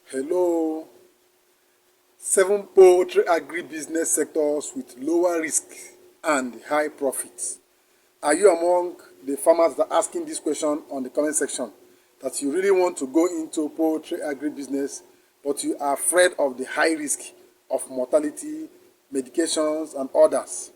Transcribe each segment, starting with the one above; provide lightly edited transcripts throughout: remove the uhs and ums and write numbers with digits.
Hello. 7 poultry agribusiness sectors with lower risk and high profits. Are you among the farmers that are asking this question on the comment section? That you really want to go into poultry agribusiness, but you are afraid of the high risk of mortality, medications, and others.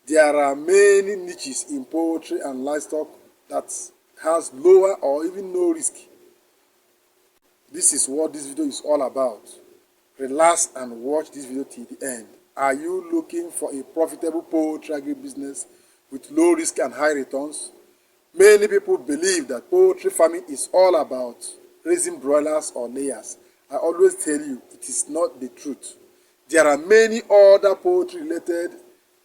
There are many niches in poultry and livestock that has lower or even no risk. This is what this video is all about. Relax and watch this video till the end. Are you looking for a profitable poultry agribusiness with low risk and high returns? Many people believe that poultry farming is all about raising broilers or layers. I always tell you, it is not the truth. There are many other poultry related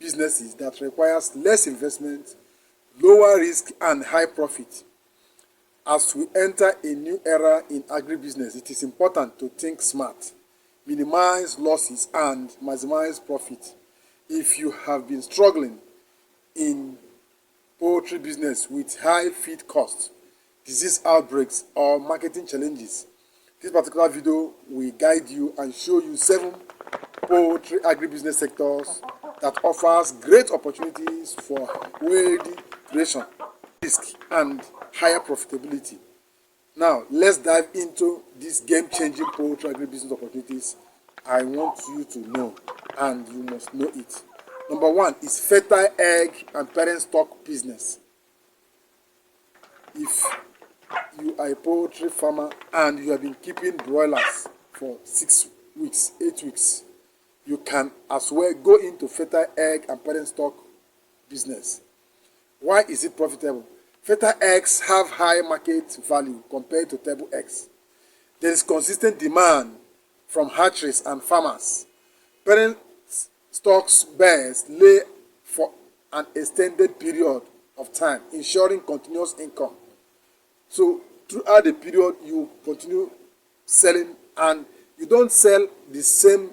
businesses that requires less investment, lower risk and high profit. As we enter a new era in agribusiness, it is important to think smart, minimize losses and maximize profit. If you have been struggling in poultry business with high feed costs, disease outbreaks or marketing challenges, this particular video will guide you and show you 7 poultry agribusiness sectors that offers great opportunities for wealthy creation, risk and higher profitability. Now, let's dive into these game-changing poultry agribusiness opportunities I want you to know, and you must know it. Number 1 is fertile egg and parent stock business. If you are a poultry farmer and you have been keeping broilers for 6 weeks, 8 weeks, you can as well go into fertile egg and parent stock business. Why is it profitable? Fertile eggs have high market value compared to table eggs. There is consistent demand from hatcheries and farmers. Parent stocks birds lay for an extended period of time, ensuring continuous income. So throughout the period, you continue selling, and you don't sell the same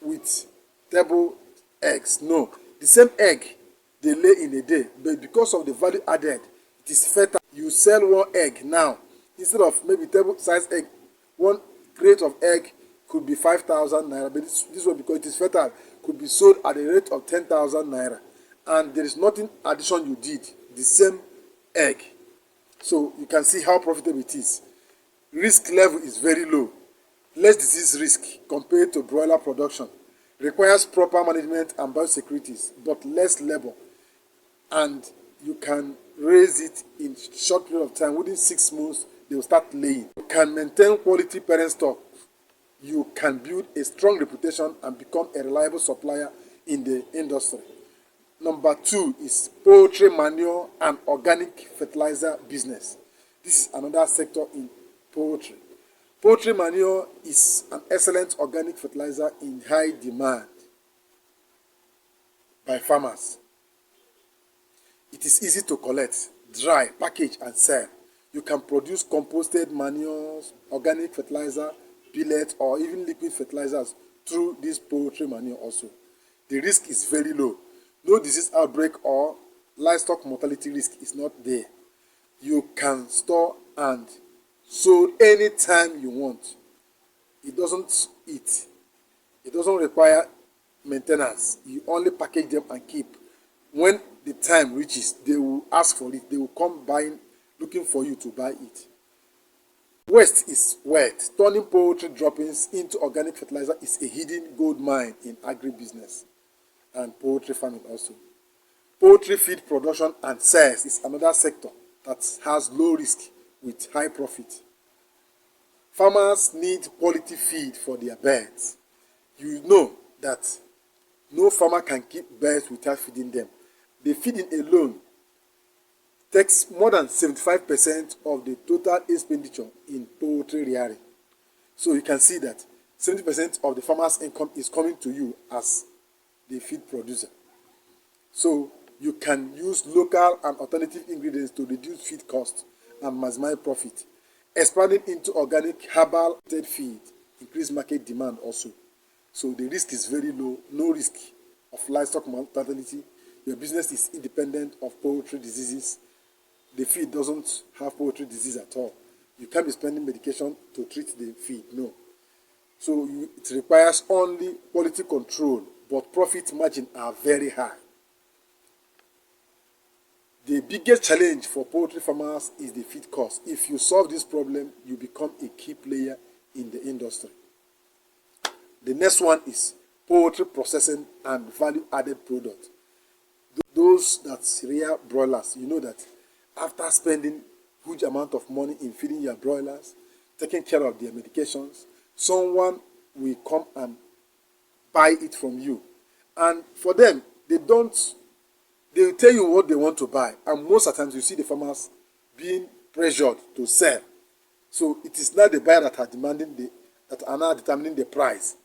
with table eggs. No, the same egg they lay in a day, but because of the value added, it is fertile. You sell 1 egg now instead of maybe table size egg. 1 crate of egg could be 5,000 naira, but this one, because it is fertile, could be sold at a rate of 10,000 naira, and there is nothing addition you did, the same egg. So you can see how profitable it is. Risk level is very low, less disease risk compared to broiler production. Requires proper management and biosecurities, but less labor, and you can raise it in short period of time. Within 6 months, they will start laying. You can maintain quality parent stock. You can build a strong reputation and become a reliable supplier in the industry. Number 2 is poultry manure and organic fertilizer business. This is another sector in poultry. Poultry manure is an excellent organic fertilizer in high demand by farmers. It is easy to collect, dry, package and sell. You can produce composted manures, organic fertilizer, pellets or even liquid fertilizers through this poultry manure also. The risk is very low. No disease outbreak or livestock mortality risk is not there. You can store and sold anytime you want. It doesn't eat. It doesn't require maintenance. You only package them and keep. When the time reaches, they will ask for it. They will come buying, looking for you to buy it. Waste is wealth. Turning poultry droppings into organic fertilizer is a hidden gold mine in agribusiness and poultry farming also. Poultry feed production and sales is another sector that has low risk with high profit. Farmers need quality feed for their birds. You know that no farmer can keep birds without feeding them. The feeding alone takes more than 75% of the total expenditure in poultry rearing. So you can see that 70% of the farmer's income is coming to you as the feed producer. So you can use local and alternative ingredients to reduce feed costs and maximize profit. Expanding into organic herbal feed increase market demand also. So the risk is very low, no risk of livestock mortality. Your business is independent of poultry diseases. The feed doesn't have poultry disease at all. You can't be spending medication to treat the feed, no. So it requires only quality control, but profit margin are very high. The biggest challenge for poultry farmers is the feed cost. If you solve this problem, you become a key player in the industry. The next one is poultry processing and value-added product. Those that rear broilers, you know that after spending huge amount of money in feeding your broilers, taking care of their medications, someone will come and buy it from you. And for them, they will tell you what they want to buy. And most of the times you see the farmers being pressured to sell. So it is not the buyer that are now determining the price.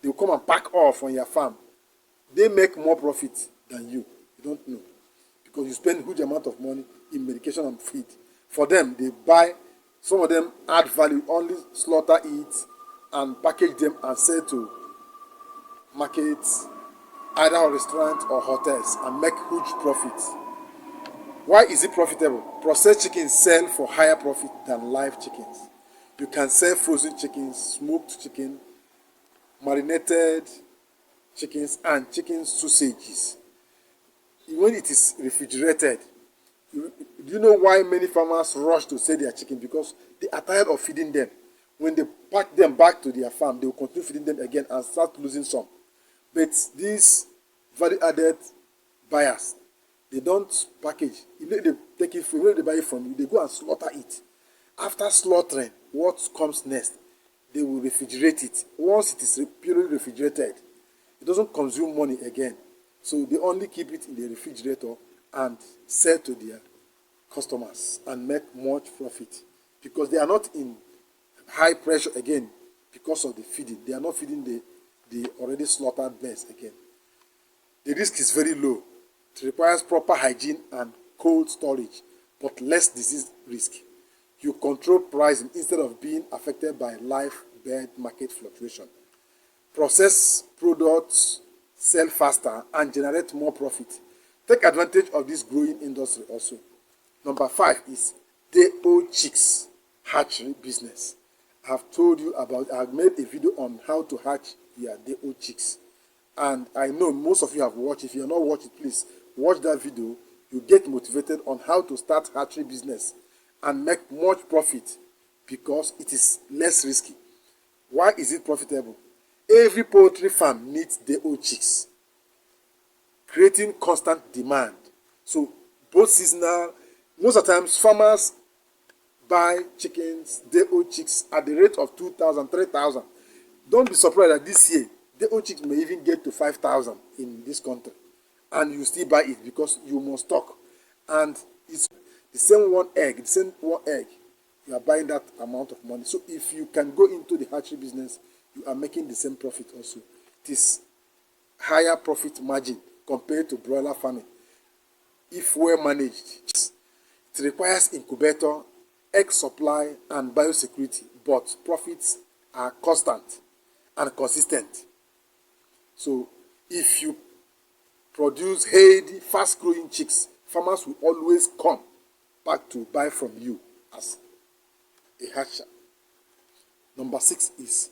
They will come and pack off on your farm. They make more profit than you. You don't know. Because you spend huge amount of money in medication and feed. For them, they buy, some of them add value, only slaughter it and package them and sell to markets, either restaurants or hotels, and make huge profits. Why is it profitable? Processed chickens sell for higher profit than live chickens. You can sell frozen chickens, smoked chicken, marinated chickens, and chicken sausages. When it is refrigerated, do you know why many farmers rush to sell their chicken? Because they are tired of feeding them. When they pack them back to their farm, they will continue feeding them again and start losing some. But these value-added buyers, they don't package. They take it from where they buy it from you, they go and slaughter it. After slaughtering, what comes next? They will refrigerate it. Once it is purely refrigerated, it doesn't consume money again. So they only keep it in the refrigerator and sell to their customers and make much profit. Because they are not in high pressure again because of the feeding. They are not feeding the already slaughtered birds again. The risk is very low. It requires proper hygiene and cold storage, but less disease risk. You control pricing instead of being affected by live bird market fluctuation. Processed products sell faster and generate more profit. Take advantage of this growing industry also. Number 5 is day-old chicks hatchery business. I've told you about, I've made a video on how to hatch your day-old chicks. And I know most of you have watched. If you have not watched it, please watch that video. You get motivated on how to start hatchery business and make much profit because it is less risky. Why is it profitable? Every poultry farm needs day-old chicks, creating constant demand. So both seasonal, most of the times farmers buy chickens, day-old chicks at the rate of 2,000, 3,000. Don't be surprised that this year, day-old chicks may even get to 5,000 in this country. And you still buy it because you must stock. And it's the same one egg, you are buying that amount of money. So if you can go into the hatchery business, you are making the same profit also. It is higher profit margin compared to broiler farming. If well managed, it requires incubator, egg supply, and biosecurity, but profits are constant and consistent. So if you produce healthy, fast-growing chicks, farmers will always come back to buy from you as a hatcher. Number 6 is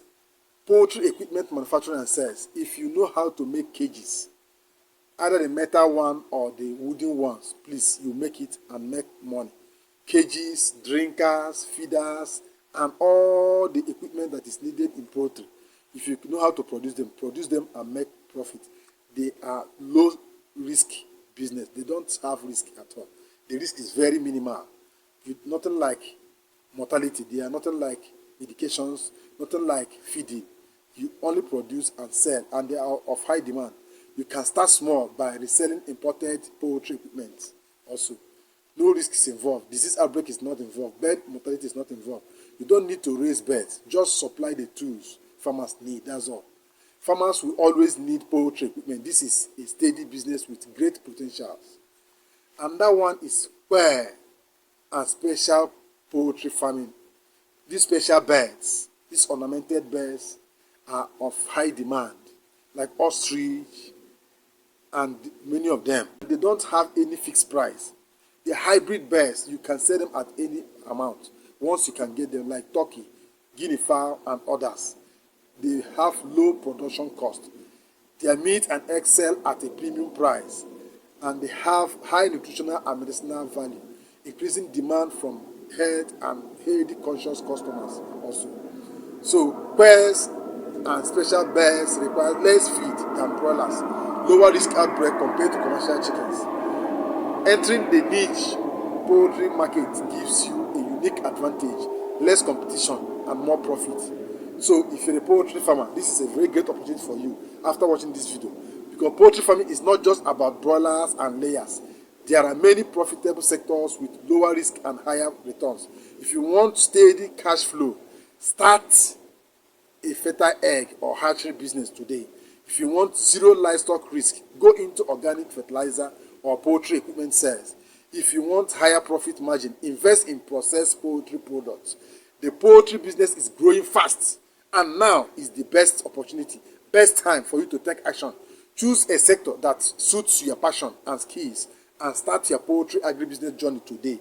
poultry equipment manufacturing and sales. If you know how to make cages, either the metal one or the wooden ones, please, you make it and make money. Cages, drinkers, feeders, and all the equipment that is needed in poultry. If you know how to produce them and make profit. They are low risk business. They don't have risk at all. The risk is very minimal. Nothing like mortality. They are nothing like medications, nothing like feeding. You only produce and sell, and they are of high demand. You can start small by reselling imported poultry equipment also. No risk is involved. Disease outbreak is not involved. Bird mortality is not involved. You don't need to raise birds. Just supply the tools farmers need. That's all. Farmers will always need poultry equipment. This is a steady business with great potentials. And that one is square and special poultry farming. These special birds, these ornamented birds, are of high demand, like ostrich and many of them. They don't have any fixed price. They're hybrid birds. You can sell them at any amount. once you can get them, like turkey, guinea fowl, and others. They have low production cost. Their meat and eggs sell at a premium price, and they have high nutritional and medicinal value, increasing demand from health and healthy conscious customers also. So birds and special birds require less feed than broilers, lower risk outbreak compared to commercial chickens. Entering the niche poultry market gives you a unique advantage, less competition and more profit. So if you're a poultry farmer, this is a very great opportunity for you after watching this video, because poultry farming is not just about broilers and layers. There are many profitable sectors with lower risk and higher returns. If you want steady cash flow, start a fertile egg or hatchery business today. If you want zero livestock risk, go into organic fertilizer or poultry equipment sales. If you want higher profit margin, invest in processed poultry products. The poultry business is growing fast, and now is the best opportunity, best time for you to take action. Choose a sector that suits your passion and skills and start your poultry agribusiness journey today.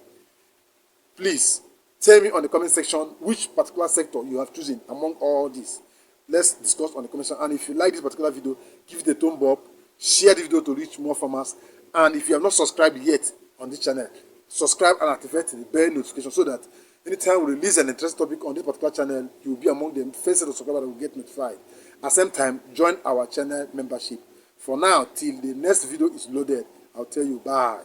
Please tell me on the comment section which particular sector you have chosen among all these. Let's discuss on the comment section. And if you like this particular video, give it a thumb up, share the video to reach more farmers. And if you have not subscribed yet on this channel, subscribe and activate the bell notification so that anytime we release an interesting topic on this particular channel, you will be among the first set of subscribers that will get notified. At the same time, join our channel membership. For now, till the next video is loaded, I'll tell you bye.